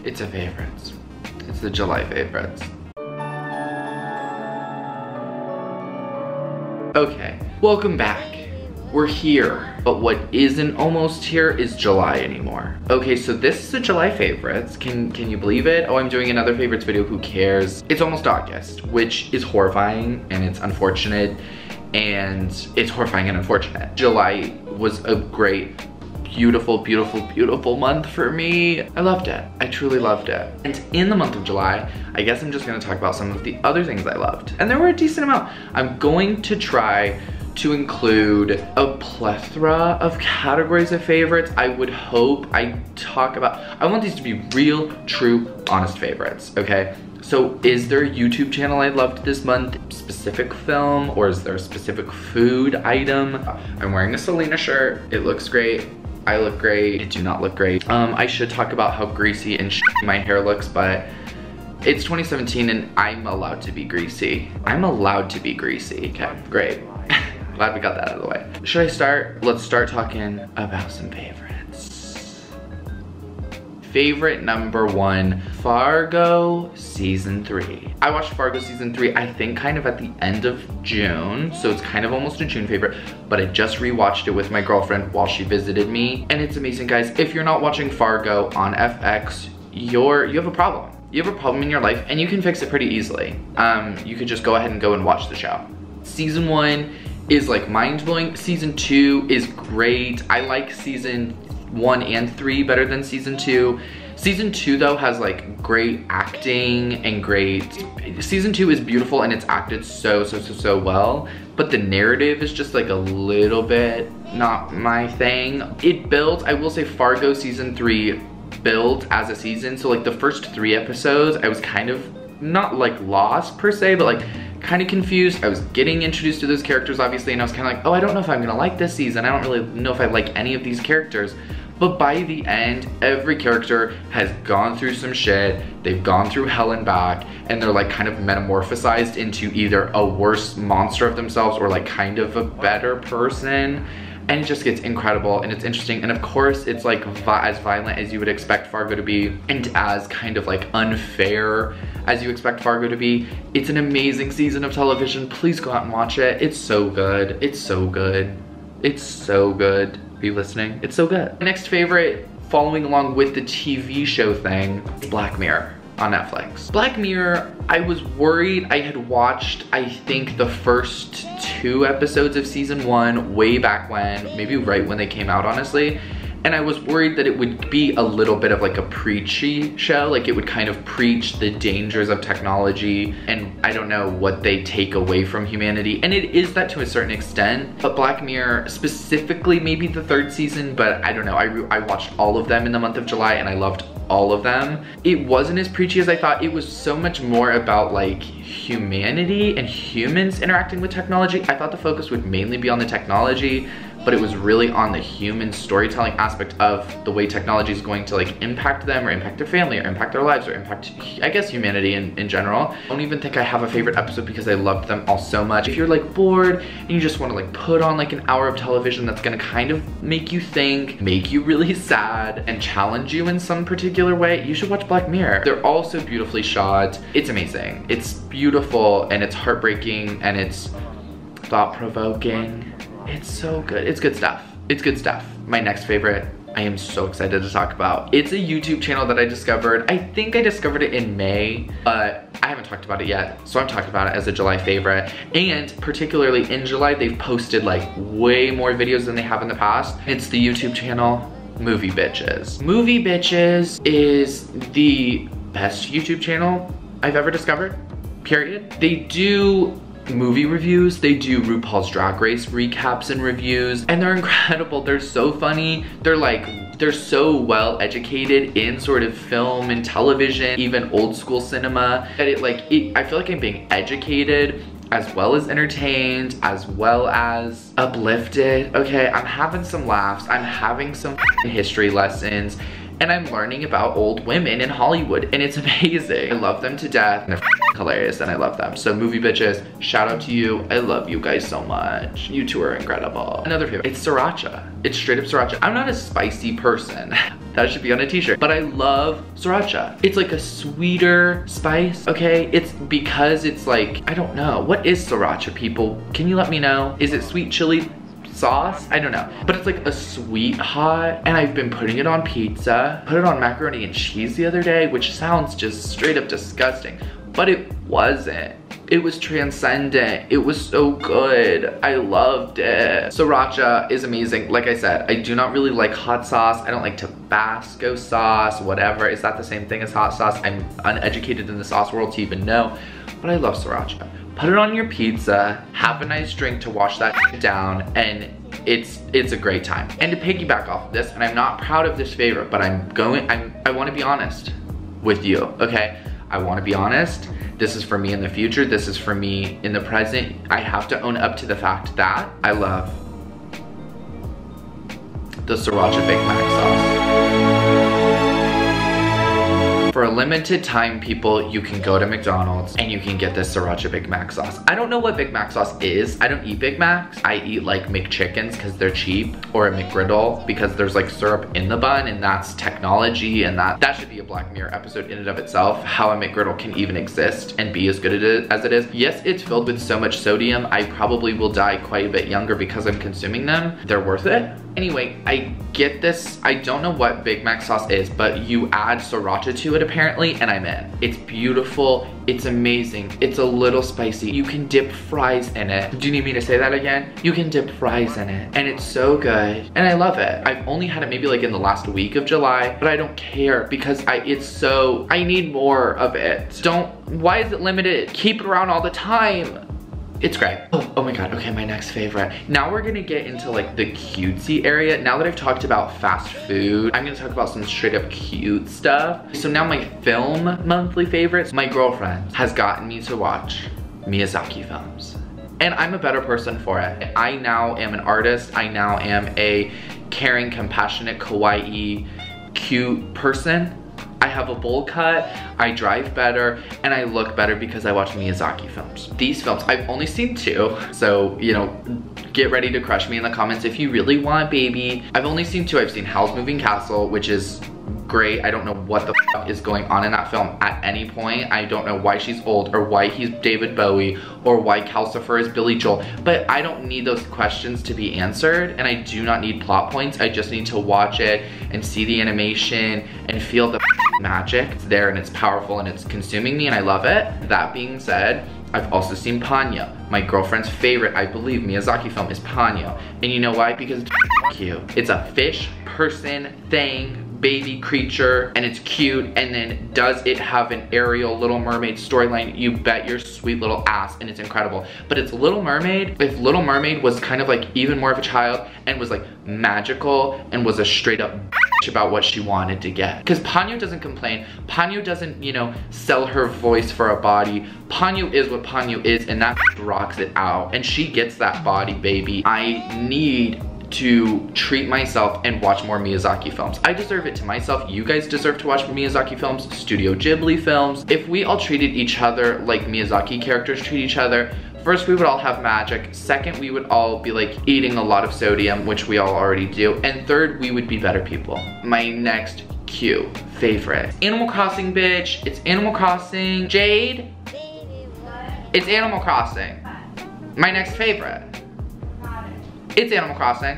It's a favorites. It's the July favorites. Okay, welcome back. We're here, but what isn't almost here is July anymore. Okay, so this is the July favorites. Can you believe it? Oh, I'm doing another favorites video, who cares? It's almost August, which is horrifying and it's unfortunate, and it's horrifying and unfortunate. July was a great, beautiful, beautiful, beautiful month for me. I loved it. I truly loved it. And in the month of July, I guess I'm just gonna talk about some of the other things I loved. And there were a decent amount. I'm going to try to include a plethora of categories of favorites. I would hope I want these to be real, true, honest favorites, okay? So is there a YouTube channel I loved this month, specific film, or is there a specific food item? I'm wearing a Selena shirt. It looks great. I look great. I do not look great. I should talk about how greasy and my hair looks, but it's 2017 and I'm allowed to be greasy. I'm allowed to be greasy. Okay, great. Glad we got that out of the way. Should I start? Let's start talking about some favorites. Favorite number one, Fargo season 3. I watched Fargo season 3, I think kind of at the end of June, so it's kind of almost a June favorite, but I just rewatched it with my girlfriend while she visited me, and it's amazing, guys. If you're not watching Fargo on FX, you have a problem. You have a problem in your life, and you can fix it pretty easily. You could just go ahead and go and watch the show. Season 1 is like mind-blowing. Season 2 is great. I like season 1 and 3 better than season 2. Season 2 though has like great acting and season 2 is beautiful and it's acted so well, but the narrative is just like a little bit not my thing. It builds, I will say Fargo season 3 builds as a season, so like the first 3 episodes I was kind of not like lost per se, but like kind of confused. I was getting introduced to those characters obviously, and I was kind of like, oh, I don't know if I'm gonna like this season. I don't really know if I like any of these characters. But by the end, every character has gone through some shit. They've gone through hell and back, and they're like kind of metamorphosized into either a worse monster of themselves or like kind of a better person. And it just gets incredible and it's interesting. And of course, it's like as violent as you would expect Fargo to be, and as kind of like unfair as you expect Fargo to be. It's an amazing season of television. Please go out and watch it. It's so good. It's so good. It's so good. Are you listening? It's so good. My next favorite, following along with the TV show thing, Black Mirror on Netflix. Black Mirror, I was worried. I had watched, I think, the first 2 episodes of season 1 way back when, maybe right when they came out, honestly. And I was worried that it would be a little bit of like a preachy show, like it would kind of preach the dangers of technology and I don't know what they take away from humanity. And it is that to a certain extent, but Black Mirror, specifically maybe the 3rd season, but I don't know, I watched all of them in the month of July and I loved all of them. It wasn't as preachy as I thought. It was so much more about like humanity and humans interacting with technology. I thought the focus would mainly be on the technology, but it was really on the human storytelling aspect of the way technology is going to like impact them or impact their family or impact their lives or impact, I guess, humanity in general. I don't even think I have a favorite episode because I loved them all so much. If you're like bored and you just want to like put on like an hour of television that's gonna kind of make you think, make you really sad, and challenge you in some particular way, you should watch Black Mirror. They're all so beautifully shot. It's amazing. It's beautiful and it's heartbreaking and it's thought-provoking. It's so good. It's good stuff. It's good stuff. My next favorite, I am so excited to talk about. It's a YouTube channel that I discovered. I think I discovered it in May, but I haven't talked about it yet. So I'm talking about it as a July favorite. And particularly in July, they've posted like way more videos than they have in the past. It's the YouTube channel Movie Bitches. Movie Bitches is the best YouTube channel I've ever discovered, period. They do movie reviews, they do RuPaul's Drag Race recaps and reviews, and they're incredible. They're so funny. They're so well educated in sort of film and television, even old school cinema, that I feel like I'm being educated as well as entertained, as well as uplifted. Okay, I'm having some laughs, I'm having some history lessons, and I'm learning about old women in Hollywood, and it's amazing. I love them to death, and they're hilarious, and I love them. So Movie Bitches, shout out to you. I love you guys so much. You two are incredible. Another favorite, it's Sriracha. It's straight up Sriracha. I'm not a spicy person, That should be on a t-shirt. But I love Sriracha. It's like a sweeter spice, okay? It's because it's like, I don't know. What is Sriracha, people? Can you let me know? Is it sweet chili sauce? I don't know. But it's like a sweet hot, and I've been putting it on pizza. Put it on macaroni and cheese the other day, which sounds just straight up disgusting. But it wasn't. It was transcendent. It was so good. I loved it. Sriracha is amazing. Like I said, I do not really like hot sauce. I don't like Tabasco sauce, whatever. Is that the same thing as hot sauce? I'm uneducated in the sauce world to even know, but I love Sriracha. Put it on your pizza, have a nice drink to wash that down, and it's a great time. And to piggyback off of this, and I'm not proud of this favorite, but I want to be honest with you, okay? I want to be honest. This is for me in the future. This is for me in the present. I have to own up to the fact that I love the Sriracha Big Mac Sauce. For a limited time, people, you can go to McDonald's and you can get this Sriracha Big Mac Sauce. I don't know what Big Mac Sauce is. I don't eat Big Macs. I eat like McChickens because they're cheap, or a McGriddle because there's like syrup in the bun, and that's technology, and that should be a Black Mirror episode in and of itself, how a McGriddle can even exist and be as good as it is. Yes, it's filled with so much sodium. I probably will die quite a bit younger because I'm consuming them. They're worth it. Anyway, I get this. I don't know what Big Mac sauce is, but you add Sriracha to it apparently, and I'm in. It's beautiful. It's amazing. It's a little spicy. You can dip fries in it. Do you need me to say that again? You can dip fries in it, and it's so good, and I love it. I've only had it maybe like in the last week of July, but I don't care because I need more of it. Why is it limited? Keep it around all the time. It's great. Oh my God, okay, my next favorite. Now we're gonna get into like the cutesy area. Now that I've talked about fast food, I'm gonna talk about some straight up cute stuff. So now my film monthly favorites, my girlfriend has gotten me to watch Miyazaki Films. And I'm a better person for it. I now am an artist. I now am a caring, compassionate, kawaii, cute person. I have a bowl cut, I drive better, and I look better because I watch Miyazaki films. These films, I've only seen 2, so, you know, get ready to crush me in the comments if you really want, baby. I've only seen 2. I've seen Howl's Moving Castle, which is great. I don't know what the f is going on in that film at any point. I don't know why she's old, or why he's David Bowie, or why Calcifer is Billy Joel, but I don't need those questions to be answered, and I do not need plot points. I just need to watch it and see the animation and feel the magic. It's there and it's powerful and it's consuming me, and I love it. That being said, I've also seen Ponyo. My girlfriend's favorite, I believe, Miyazaki film is Ponyo. And you know why? Because it's cute. It's a fish, person, thing, baby creature, and it's cute. And then does it have an Ariel Little Mermaid storyline? You bet your sweet little ass, and it's incredible. But it's Little Mermaid. If Little Mermaid was kind of like even more of a child and was like magical and was a straight up about what she wanted to get. Because Ponyo doesn't complain. Ponyo doesn't, you know, sell her voice for a body. Ponyo is what Ponyo is, and that rocks it out. And she gets that body, baby. I need to treat myself and watch more Miyazaki films. I deserve it to myself. You guys deserve to watch Miyazaki films, Studio Ghibli films. If we all treated each other like Miyazaki characters treat each other, first, we would all have magic. Second, we would all be like eating a lot of sodium, which we all already do. And third, we would be better people. My next cute favorite. Animal Crossing, bitch. It's Animal Crossing. Jade? It's Animal Crossing. My next favorite. It's Animal Crossing.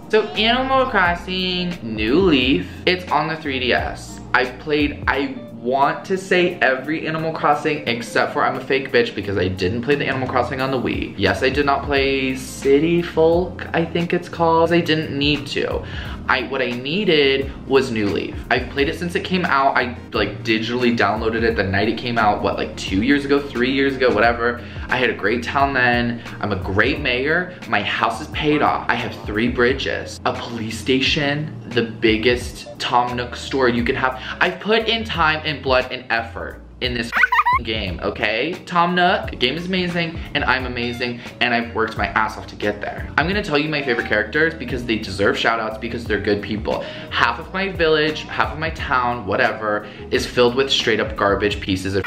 So Animal Crossing New Leaf. It's on the 3DS. I've played, I want to say every Animal Crossing except for I'm a fake bitch because I didn't play the Animal Crossing on the Wii. Yes, I did not play City Folk, I think it's called. I didn't need to. What I needed was New Leaf. I've played it since it came out. I like digitally downloaded it the night it came out, what, like 2 years ago, 3 years ago, whatever. I had a great town then. I'm a great mayor. My house is paid off. I have 3 bridges, a police station, the biggest Tom Nook store you can have. I've put in time and blood and effort in this game, okay? Tom Nook, the game is amazing, and I'm amazing, and I've worked my ass off to get there. I'm gonna tell you my favorite characters because they deserve shout outs because they're good people. Half of my village, half of my town, whatever, is filled with straight up garbage pieces of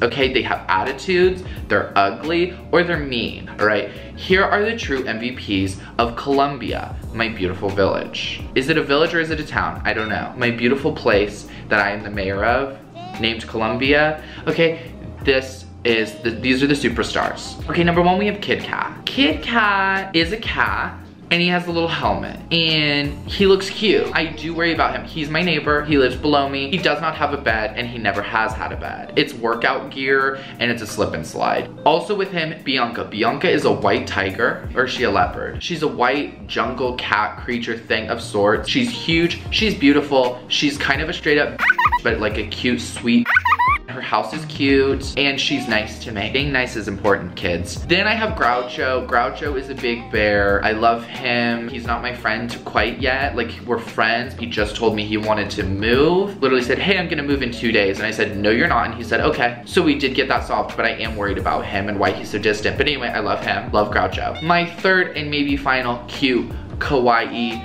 okay? They have attitudes, they're ugly, or they're mean, all right? Here are the true MVPs of Colombia. my beautiful village. Is it a village or is it a town? I don't know. My beautiful place that I am the mayor of, named Columbia. Okay, these are the superstars. Okay, number one, we have Kit Kat. Kit Kat is a cat, and he has a little helmet, and he looks cute. I do worry about him. He's my neighbor, he lives below me. He does not have a bed, and he never has had a bed. It's workout gear, and it's a slip and slide. Also with him, Bianca. Bianca is a white tiger, or is she a leopard? She's a white jungle cat creature thing of sorts. She's huge, she's beautiful, she's kind of a straight up but like a cute, sweet. Her house is cute, and she's nice to me. Being nice is important, kids. Then I have Groucho. Groucho is a big bear. I love him. He's not my friend quite yet. Like, we're friends. He just told me he wanted to move. Literally said, hey, I'm gonna move in 2 days. And I said, no, you're not. And he said, okay. So we did get that solved, but I am worried about him and why he's so distant. But anyway, I love him. Love Groucho. My third and maybe final cute, kawaii,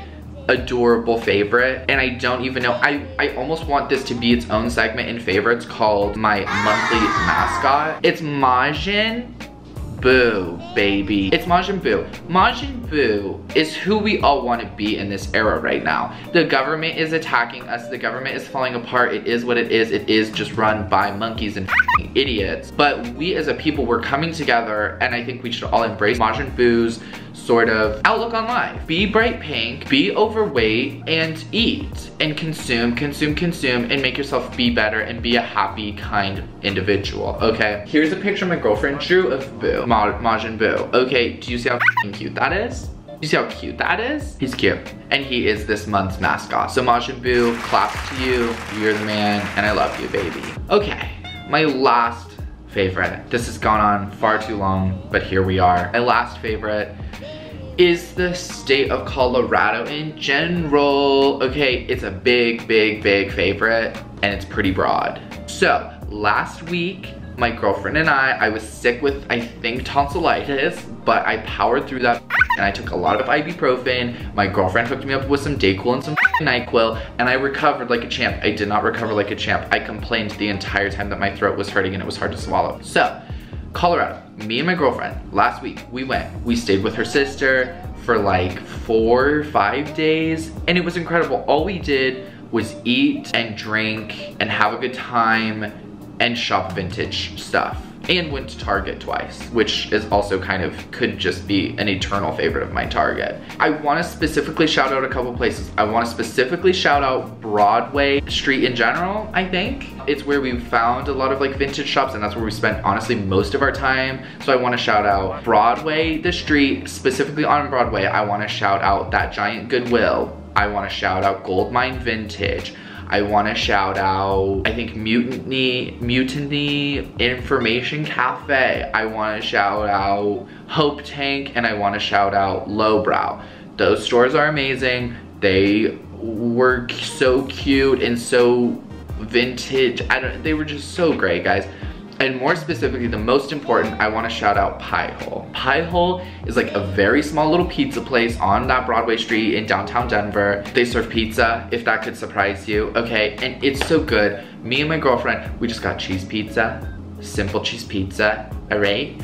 adorable favorite, and I don't even know, I almost want this to be its own segment in favorites called my monthly mascot. It's Majin Buu, baby. It's Majin Buu. Majin Buu is who we all want to be in this era right now. The government is attacking us. The government is falling apart. It is what it is. It is just run by monkeys and idiots. But we as a people, we're coming together, and I think we should all embrace Majin Buu's sort of outlook on life. Be bright pink, be overweight, and eat, and consume, and make yourself be better and be a happy, kind individual, okay? Here's a picture my girlfriend drew of Buu, Majin Buu. Okay, do you see how cute that is? Do you see how cute that is? He's cute, and he is this month's mascot. So Majin Buu, claps to you, you're the man, and I love you, baby. Okay, my last favorite. This has gone on far too long, but here we are. My last favorite is the state of Colorado in general. Okay, it's a big favorite, and it's pretty broad. So, last week, my girlfriend and I was sick with, I think, tonsillitis, but I powered through that, and I took a lot of ibuprofen. My girlfriend hooked me up with some Dayquil and some NyQuil, and I recovered like a champ. I did not recover like a champ. I complained the entire time that my throat was hurting and it was hard to swallow. So, Colorado, me and my girlfriend, last week, we stayed with her sister for like 4 or 5 days, and it was incredible. All we did was eat and drink and have a good time and shop vintage stuff. And went to Target twice, which is also kind of, could just be an eternal favorite of my Target. I wanna specifically shout out a couple places. I wanna specifically shout out Broadway Street in general, I think. It's where we found a lot of like vintage shops, and that's where we spent honestly most of our time. So I wanna shout out Broadway, the street, specifically on Broadway. I wanna shout out that giant Goodwill. I wanna shout out Goldmine Vintage. I wanna shout out, I think Mutiny Information Cafe. I wanna shout out Hope Tank, and I wanna shout out Lowbrow. Those stores are amazing. They were so cute and so vintage. They were just so great, guys. And more specifically, the most important, I wanna shout out Pie Hole. Pie Hole is like a very small little pizza place on that Broadway street in downtown Denver. They serve pizza, if that could surprise you, okay? And it's so good. Me and my girlfriend, we just got cheese pizza, simple cheese pizza, all right?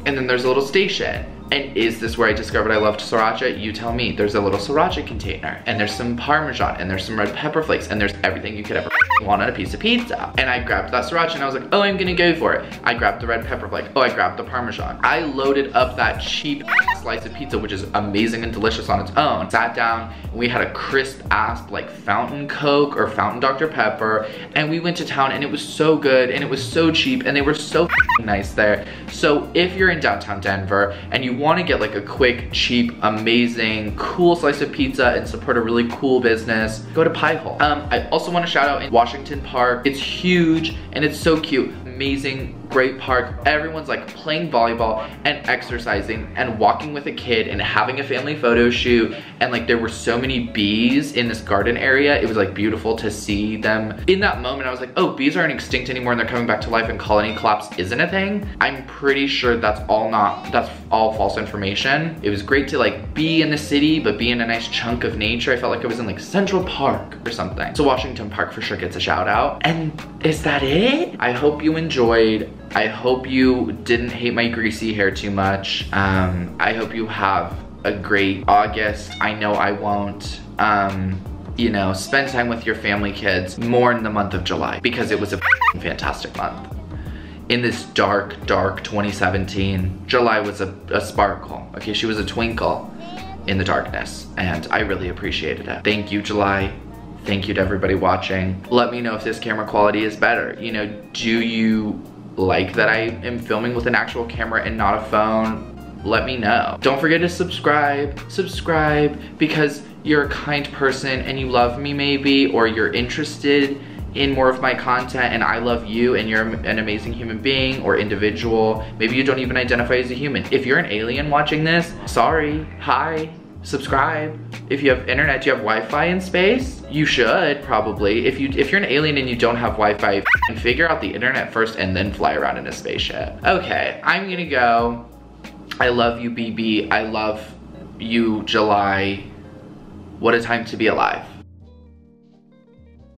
And then there's a little station. And is this where I discovered I loved Sriracha? You tell me. There's a little Sriracha container, and there's some Parmesan, and there's some red pepper flakes, and there's everything you could ever want on a piece of pizza. And I grabbed that Sriracha, and I was like, oh, I'm gonna go for it. I grabbed the red pepper flake. Oh, I grabbed the Parmesan. I loaded up that cheap slice of pizza, which is amazing and delicious on its own. Sat down, and we had a crisp ass like fountain Coke or fountain Dr. Pepper, and we went to town, and it was so good, and it was so cheap, and they were so nice there. So if you're in downtown Denver, and you want to get like a quick, cheap, amazing, cool slice of pizza and support a really cool business, go to Pie Hole. I also want to shout out in Washington Park. It's huge and it's so cute. Amazing, great park. Everyone's like playing volleyball and exercising and walking with a kid and having a family photo shoot, and like there were so many bees in this garden area. It was like beautiful to see them. In that moment I was like, oh, bees aren't extinct anymore and they're coming back to life and colony collapse isn't a thing. I'm pretty sure that's all false information. It was great to like be in the city but be in a nice chunk of nature. I felt like I was in like Central Park or something. So Washington Park for sure gets a shout out. And is that it? I hope you enjoyed. I hope you didn't hate my greasy hair too much. I hope you have a great August. I know I won't. You know, spend time with your family, kids, more in the month of July because it was a fantastic month. In this dark, dark 2017, July was a sparkle. Okay, she was a twinkle in the darkness, and I really appreciated it. Thank you, July. Thank you to everybody watching. Let me know if this camera quality is better. You know, do you like that I am filming with an actual camera and not a phone? Let me know. Don't forget to subscribe because you're a kind person and you love me maybe, or you're interested in more of my content and I love you and you're an amazing human being or individual. Maybe you don't even identify as a human. If you're an alien watching this, sorry, hi, subscribe. If you have internet, do you have Wi-Fi in space? You should, probably. If you're an alien and you don't have Wi-Fi, figure out the internet first and then fly around in a spaceship. Okay, I'm gonna go. I love you, BB. I love you, July. What a time to be alive.